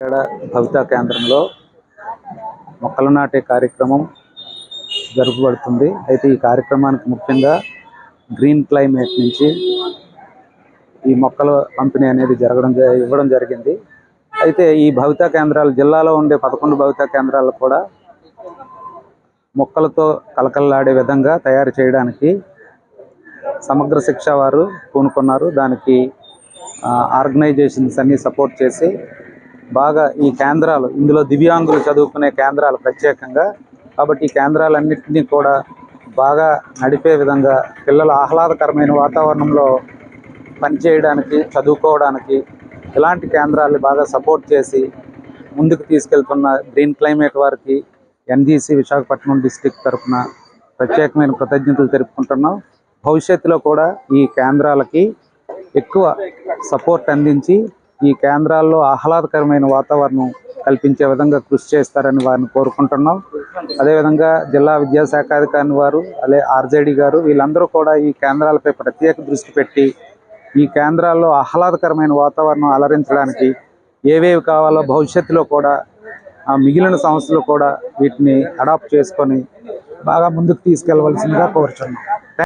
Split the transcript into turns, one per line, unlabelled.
ఇక్కడ భవితా కేంద్రంలో మొక్కలు నాటే కార్యక్రమం జరుపబడుతుంది. అయితే ఈ కార్యక్రమానికి ముఖ్యంగా గ్రీన్ క్లైమేట్ నుంచి ఈ మొక్కల పంపిణీ అనేది ఇవ్వడం జరిగింది. అయితే ఈ భవితా కేంద్రాలు జిల్లాలో ఉండే 11 భవితా కేంద్రాలు కూడా మొక్కలతో కలకలలాడే విధంగా తయారు చేయడానికి సమగ్ర శిక్ష వారు పూనుకున్నారు. దానికి ఆర్గనైజేషన్స్ అన్ని సపోర్ట్ చేసి బాగా ఈ కేంద్రాలు, ఇందులో దివ్యాంగులు చదువుకునే కేంద్రాలు ప్రత్యేకంగా కాబట్టి ఈ కేంద్రాలన్నింటినీ కూడా బాగా నడిపే విధంగా పిల్లలు ఆహ్లాదకరమైన వాతావరణంలో పనిచేయడానికి, చదువుకోవడానికి ఇలాంటి కేంద్రాలు బాగా సపోర్ట్ చేసి ముందుకు తీసుకెళ్తున్న గ్రీన్ క్లైమేట్ వారికి ఎన్జీసీ విశాఖపట్నం డిస్ట్రిక్ట్ తరఫున ప్రత్యేకమైన కృతజ్ఞతలు తెలుపుకుంటున్నాం. భవిష్యత్తులో కూడా ఈ కేంద్రాలకి ఎక్కువ సపోర్ట్ అందించి ఈ కేంద్రాల్లో ఆహ్లాదకరమైన వాతావరణం కల్పించే విధంగా కృషి చేస్తారని వారిని కోరుకుంటున్నాం. అదేవిధంగా జిల్లా విద్యాశాఖ అధికారి వారు, అలాగే ఆర్జేడీ గారు వీళ్ళందరూ కూడా ఈ కేంద్రాలపై ప్రత్యేక దృష్టి పెట్టి ఈ కేంద్రాల్లో ఆహ్లాదకరమైన వాతావరణం అలరించడానికి ఏవేవి కావాలో భవిష్యత్తులో కూడా మిగిలిన సంస్థలు కూడా వీటిని అడాప్ట్ చేసుకొని బాగా ముందుకు తీసుకెళ్లవలసిందిగా కోరుచున్నాం.